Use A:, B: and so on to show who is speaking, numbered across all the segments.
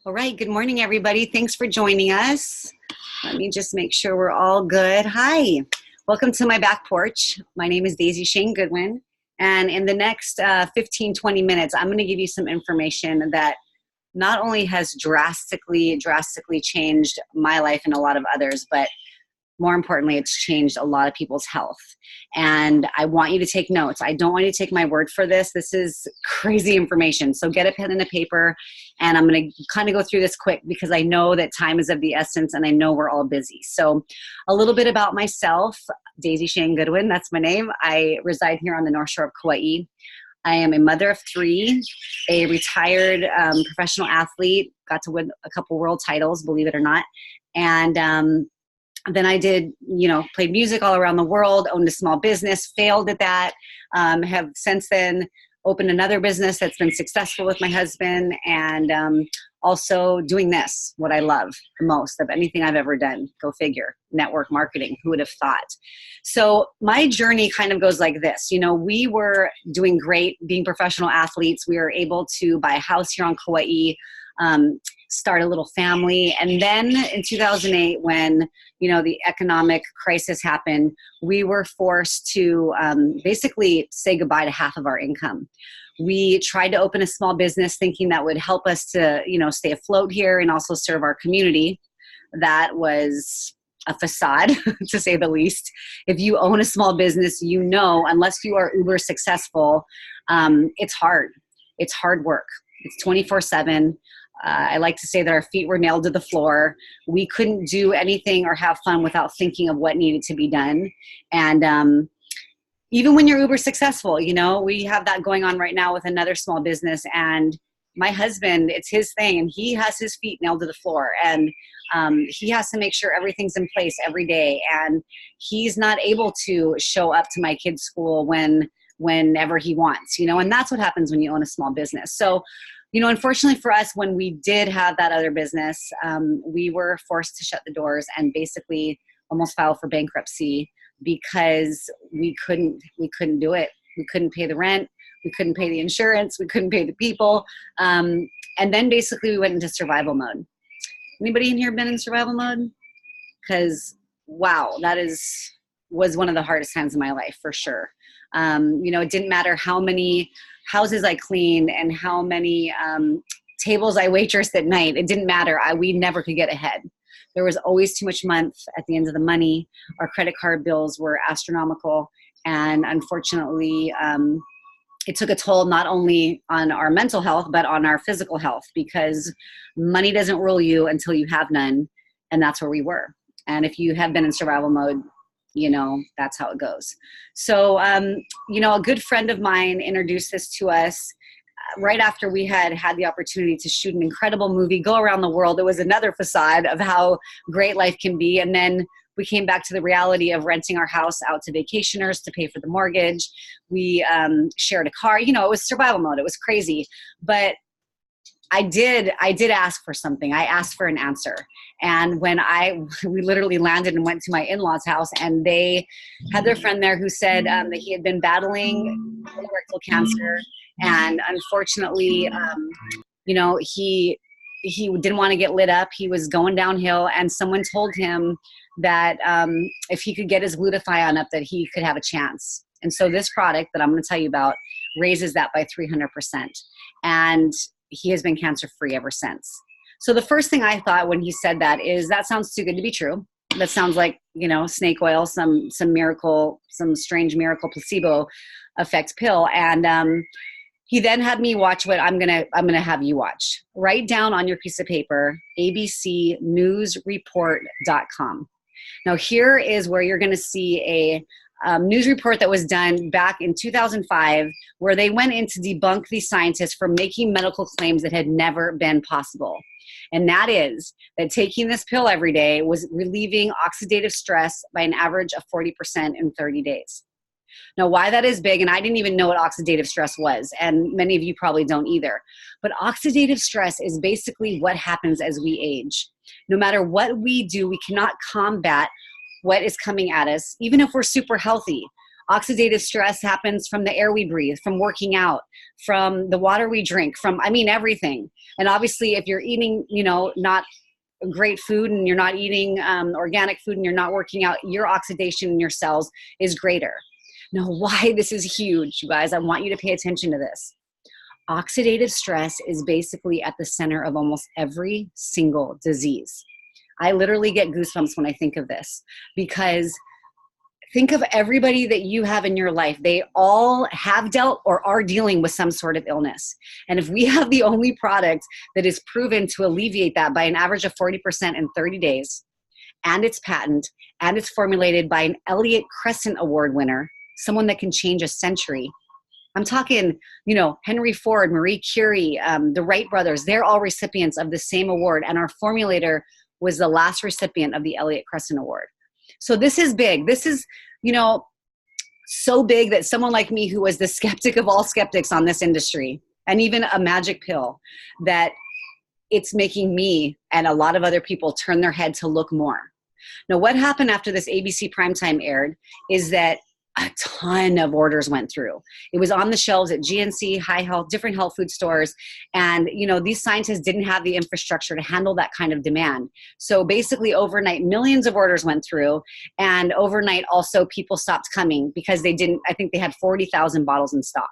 A: All right, good morning, everybody. Thanks for joining us. Let me just make sure we're all good. Hi, welcome to my back porch. My name is Daisy Shane Goodwin, and in the next 15-20 minutes, I'm going to give you some information that not only has drastically changed my life and a lot of others, but more importantly, it's changed a lot of people's health. And I want you to take notes. I don't want you to take my word for this. This is crazy information. So get a pen and a paper, and I'm going to kind of go through this quick because I know that time is of the essence and I know we're all busy. So a little bit about myself, Daisy Shane Goodwin, that's my name. I reside here on the North Shore of Kauai. I am a mother of three, a retired professional athlete, got to win a couple world titles, believe it or not. And then I did, played music all around the world, owned a small business, failed at that, have since then opened another business that's been successful with my husband, and also doing this, what I love the most of anything I've ever done. Go figure, network marketing, who would have thought? So my journey kind of goes like this. We were doing great being professional athletes. We were able to buy a house here on Kauai, start a little family. And then in 2008, when, the economic crisis happened, we were forced to basically say goodbye to half of our income. We tried to open a small business thinking that would help us to, stay afloat here and also serve our community. That was a facade, to say the least. If you own a small business, unless you are uber successful, it's hard. It's hard work. It's 24/7. I like to say that our feet were nailed to the floor. We couldn't do anything or have fun without thinking of what needed to be done. And even when you're uber successful, we have that going on right now with another small business. And my husband, it's his thing, and he has his feet nailed to the floor. And he has to make sure everything's in place every day. And he's not able to show up to my kids' school whenever he wants, and that's what happens when you own a small business. So, unfortunately for us, when we did have that other business, we were forced to shut the doors and basically almost file for bankruptcy because we couldn't do it. We couldn't pay the rent. We couldn't pay the insurance. We couldn't pay the people. And then basically we went into survival mode. Anybody in here been in survival mode? Because wow, was one of the hardest times in my life for sure. It didn't matter how many houses I cleaned and how many tables I waitressed at night. It didn't matter. We never could get ahead. There was always too much month at the end of the money. Our credit card bills were astronomical. And unfortunately, it took a toll not only on our mental health, but on our physical health, because money doesn't rule you until you have none. And that's where we were. And if you have been in survival mode, that's how it goes. So, a good friend of mine introduced this to us right after we had the opportunity to shoot an incredible movie, go around the world. It was another facade of how great life can be. And then we came back to the reality of renting our house out to vacationers to pay for the mortgage. We shared a car. It was survival mode. It was crazy. But I did ask for something. I asked for an answer. And when we literally landed and went to my in-laws' house, and they had their friend there who said that he had been battling colorectal cancer. And unfortunately, he didn't want to get lit up. He was going downhill, and someone told him that if he could get his glutathione up, that he could have a chance. And so this product that I'm going to tell you about raises that by 300%. And he has been cancer-free ever since. So the first thing I thought when he said that is, that sounds too good to be true. That sounds like, snake oil, some miracle, some strange miracle placebo effect pill. And he then had me watch what I'm gonna have you watch. Write down on your piece of paper, abcnewsreport.com. Now here is where you're gonna see a news report that was done back in 2005, where they went in to debunk these scientists for making medical claims that had never been possible. And that is that taking this pill every day was relieving oxidative stress by an average of 40% in 30 days. Now, why that is big, and I didn't even know what oxidative stress was, and many of you probably don't either, but oxidative stress is basically what happens as we age. No matter what we do, we cannot combat what is coming at us, even if we're super healthy. Oxidative stress happens from the air we breathe, from working out, from the water we drink, from, I mean, everything. And obviously if you're eating, not great food and you're not eating organic food and you're not working out, your oxidation in your cells is greater. Now, why this is huge, you guys, I want you to pay attention to this. Oxidative stress is basically at the center of almost every single disease. I literally get goosebumps when I think of this, because think of everybody that you have in your life. They all have dealt or are dealing with some sort of illness. And if we have the only product that is proven to alleviate that by an average of 40% in 30 days, and it's patent, and it's formulated by an Elliott Crescent Award winner, someone that can change a century. I'm talking, Henry Ford, Marie Curie, the Wright brothers, they're all recipients of the same award. And our formulator was the last recipient of the Elliott Crescent Award. So this is big. This is, so big that someone like me, who was the skeptic of all skeptics on this industry, and even a magic pill, that it's making me and a lot of other people turn their head to look more. Now, what happened after this ABC primetime aired is that a ton of orders went through. It was on the shelves at GNC, High Health, different health food stores. And, these scientists didn't have the infrastructure to handle that kind of demand. So basically overnight, millions of orders went through. And overnight also people stopped coming because they didn't, I think they had 40,000 bottles in stock.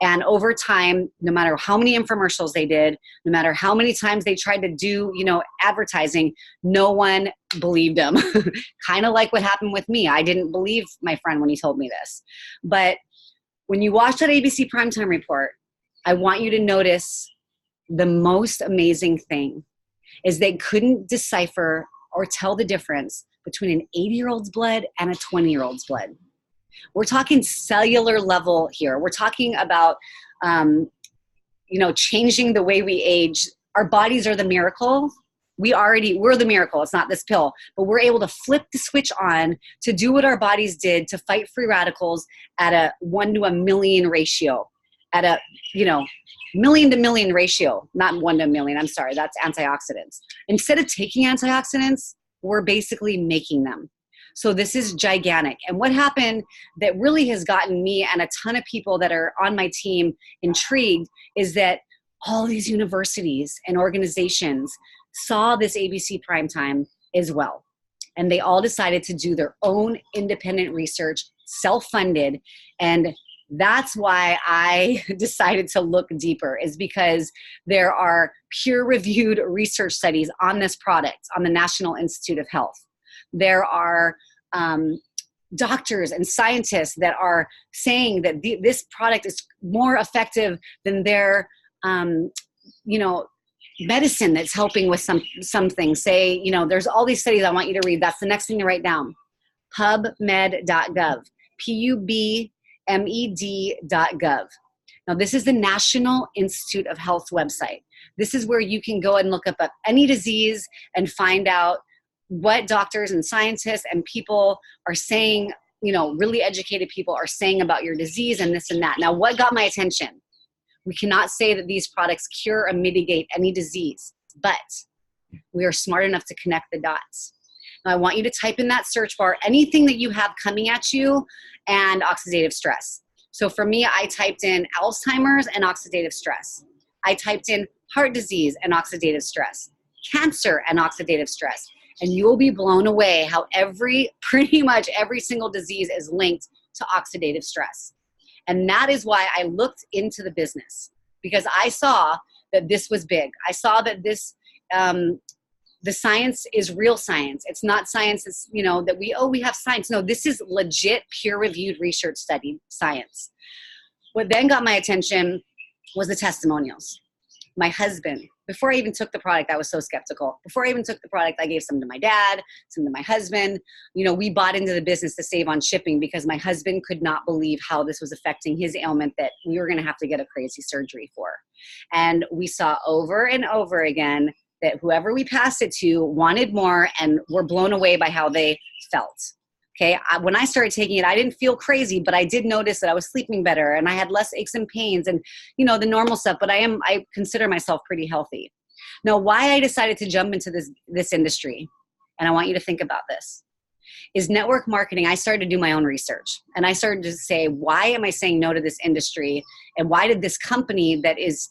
A: And over time, no matter how many infomercials they did, no matter how many times they tried to do, advertising, no one believed them. Kind of like what happened with me. I didn't believe my friend when he told me this. But when you watch that ABC primetime report, I want you to notice the most amazing thing is they couldn't decipher or tell the difference between an 80-year-old's blood and a 20-year-old's blood. We're talking cellular level here. We're talking about, changing the way we age. Our bodies are the miracle. We're the miracle. It's not this pill, but we're able to flip the switch on to do what our bodies did to fight free radicals at a 1 to a million ratio, at a, million to million ratio, not 1 to a million. I'm sorry. That's antioxidants. Instead of taking antioxidants, we're basically making them. So this is gigantic. And what happened that really has gotten me and a ton of people that are on my team intrigued is that all these universities and organizations saw this ABC primetime as well. And they all decided to do their own independent research, self-funded. And that's why I decided to look deeper, is because there are peer-reviewed research studies on this product on the National Institute of Health. There are doctors and scientists that are saying that this product is more effective than their, medicine that's helping with some things. Say, there's all these studies I want you to read. That's the next thing to write down. PubMed.gov. PubMed.gov. Now, this is the National Institute of Health website. This is where you can go and look up any disease and find out what doctors and scientists and people are saying, really educated people are saying about your disease and this and that. Now, what got my attention? We cannot say that these products cure or mitigate any disease, but we are smart enough to connect the dots. Now, I want you to type in that search bar anything that you have coming at you and oxidative stress. So for me, I typed in Alzheimer's and oxidative stress. I typed in heart disease and oxidative stress, cancer and oxidative stress. And you will be blown away how pretty much every single disease is linked to oxidative stress. And that is why I looked into the business, because I saw that this was big. I saw that this, the science is real science. It's not science that's, that we have science. No, this is legit peer-reviewed research study science. What then got my attention was the testimonials. My husband, before I even took the product, I was so skeptical. Before I even took the product, I gave some to my dad, some to my husband. We bought into the business to save on shipping because my husband could not believe how this was affecting his ailment that we were going to have to get a crazy surgery for. And we saw over and over again that whoever we passed it to wanted more and were blown away by how they felt. Okay, when I started taking it, I didn't feel crazy, but I did notice that I was sleeping better and I had less aches and pains and, the normal stuff, but I consider myself pretty healthy. Now, why I decided to jump into this industry, and I want you to think about this. is network marketing. I started to do my own research, and I started to say, why am I saying no to this industry? And why did this company that is,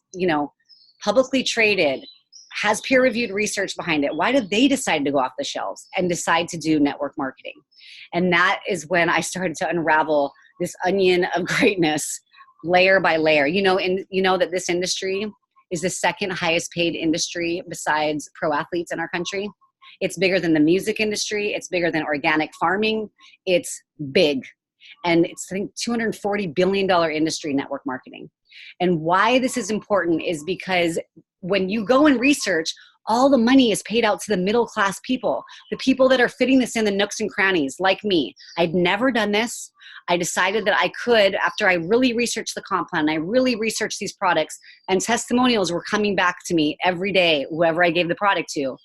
A: publicly traded, has peer-reviewed research behind it, why did they decide to go off the shelves and decide to do network marketing? And that is when I started to unravel this onion of greatness layer by layer. That this industry is the second highest paid industry besides pro athletes in our country. It's bigger than the music industry. It's bigger than organic farming. It's big. And it's, I think, $240 billion industry, network marketing. And why this is important is because when you go and research, all the money is paid out to the middle class people, the people that are fitting this in the nooks and crannies, like me. I'd never done this. I decided that I could, after I really researched the comp plan, I really researched these products, and testimonials were coming back to me every day, whoever I gave the product to.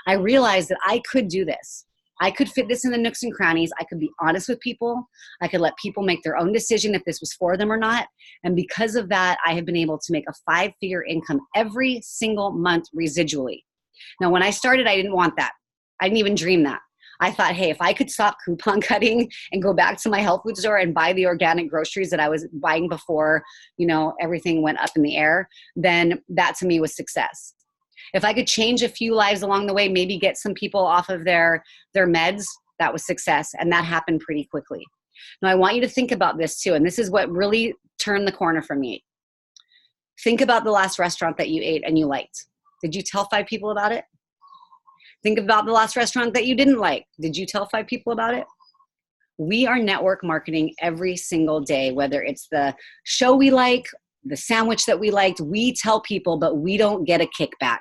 A: I realized that I could do this. I could fit this in the nooks and crannies. I could be honest with people. I could let people make their own decision if this was for them or not. And because of that, I have been able to make a 5-figure income every single month residually. Now, when I started, I didn't want that. I didn't even dream that. I thought, hey, if I could stop coupon cutting and go back to my health food store and buy the organic groceries that I was buying before, everything went up in the air, then that to me was success. If I could change a few lives along the way, maybe get some people off of their meds, that was success. And that happened pretty quickly. Now, I want you to think about this too. And this is what really turned the corner for me. Think about the last restaurant that you ate and you liked. Did you tell 5 people about it? Think about the last restaurant that you didn't like. Did you tell 5 people about it? We are network marketing every single day, whether it's the show we like, the sandwich that we liked, we tell people, but we don't get a kickback.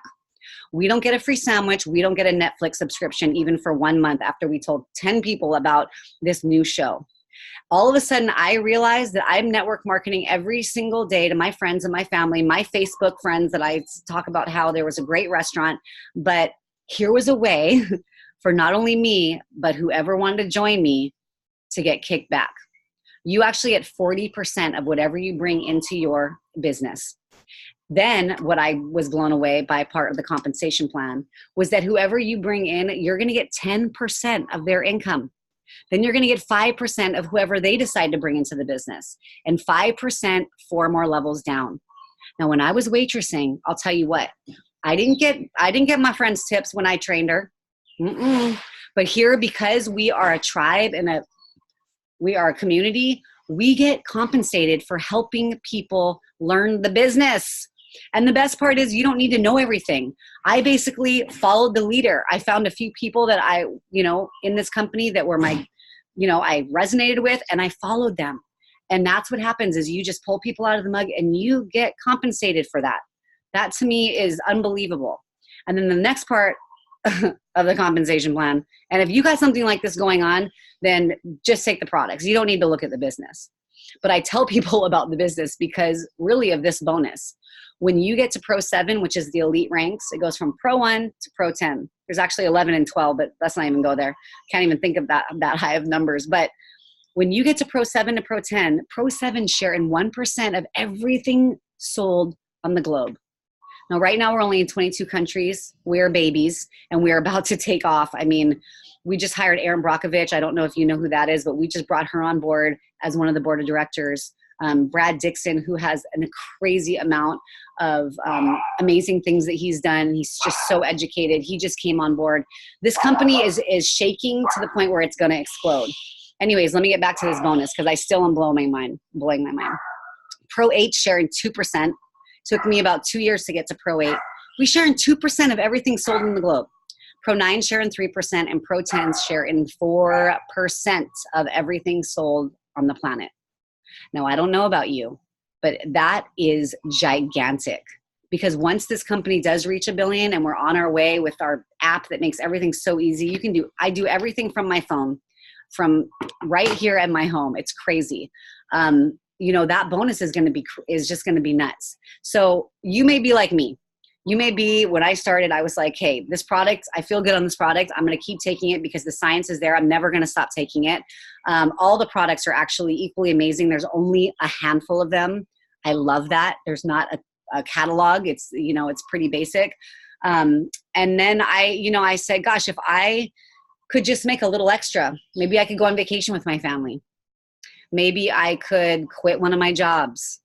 A: We don't get a free sandwich. We don't get a Netflix subscription even for 1 month after we told 10 people about this new show. All of a sudden, I realized that I'm network marketing every single day to my friends and my family, my Facebook friends, that I talk about how there was a great restaurant, but here was a way for not only me, but whoever wanted to join me to get kicked back. You actually get 40% of whatever you bring into your business. Then what I was blown away by part of the compensation plan was that whoever you bring in, you're going to get 10% of their income. Then you're going to get 5% of whoever they decide to bring into the business, and 5% 4 more levels down. Now, when I was waitressing, I'll tell you what, I didn't get my friend's tips when I trained her. But here, because we are a tribe and we are a community, we get compensated for helping people learn the business. And the best part is you don't need to know everything. I basically followed the leader. I found a few people that I, in this company that were my, I resonated with, and I followed them. And that's what happens is you just pull people out of the mug and you get compensated for that. That to me is unbelievable. And then the next part of the compensation plan, and if you got something like this going on, then just take the products. You don't need to look at the business. But I tell people about the business because really of this bonus. When you get to Pro 7, which is the elite ranks, it goes from Pro 1 to Pro 10. There's actually 11 and 12, but let's not even go there. Can't even think of that high of numbers. But when you get to Pro 7 to Pro 10, Pro 7 share in 1% of everything sold on the globe. Now, right now, we're only in 22 countries. We're babies, and we're about to take off. I mean, we just hired Erin Brockovich. I don't know if you know who that is, but we just brought her on board as one of the board of directors. Brad Dixon, who has a crazy amount of amazing things that he's done. He's just so educated. He just came on board. This company is shaking to the point where it's going to explode. Anyways, let me get back to this bonus because I still am blowing my mind. Pro 8 sharing 2%. Took me about 2 years to get to Pro 8. We share in 2% of everything sold in the globe. Pro 9 share in 3%, and Pro 10s share in 4% of everything sold on the planet. Now, I don't know about you, but that is gigantic. Because once this company does reach $1 billion and we're on our way with our app that makes everything so easy, I do everything from my phone, from right here at my home. It's crazy. That bonus is just going to be nuts. So you may be like me. You may be, when I started, I was like, hey, this product, I feel good on this product. I'm going to keep taking it because the science is there. I'm never going to stop taking it. All the products are actually equally amazing. There's only a handful of them. I love that. There's not a catalog. It's, it's pretty basic. And then I said, gosh, if I could just make a little extra. Maybe I could go on vacation with my family. Maybe I could quit one of my jobs.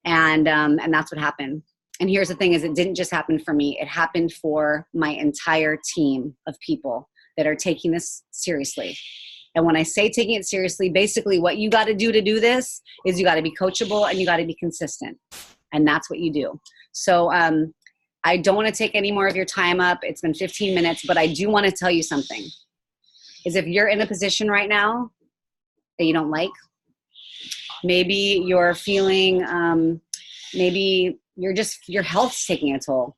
A: And that's what happened. And here's the thing is it didn't just happen for me. It happened for my entire team of people that are taking this seriously. And when I say taking it seriously, basically what you got to do this is you got to be coachable and you got to be consistent. And that's what you do. So I don't want to take any more of your time up. It's been 15 minutes, but I do want to tell you something. Is if you're in a position right now that you don't like, maybe you're feeling, maybe your health's taking a toll.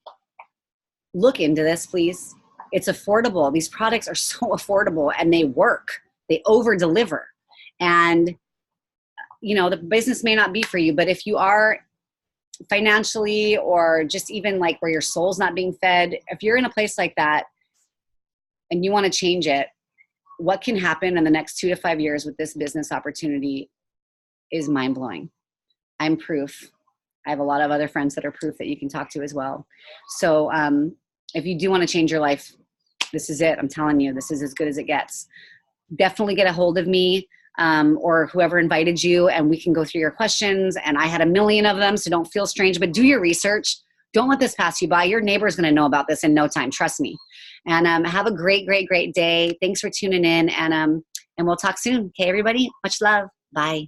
A: Look into this, please. It's affordable. These products are so affordable and they work. They over deliver. And, you know, the business may not be for you, but if you are financially or just even like where your soul's not being fed, if you're in a place like that and you want to change it, what can happen in the next 2 to 5 years with this business opportunity is mind-blowing. I'm proof. I have a lot of other friends that are proof that you can talk to as well. So if you do want to change your life, this is it. I'm telling you, this is as good as it gets. Definitely get a hold of me or whoever invited you, and we can go through your questions. And I had a million of them, so don't feel strange, but do your research. Don't let this pass you by. Your neighbor is going to know about this in no time. Trust me. And have a great, great, great day. Thanks for tuning in, and we'll talk soon. Okay, everybody? Much love. Bye.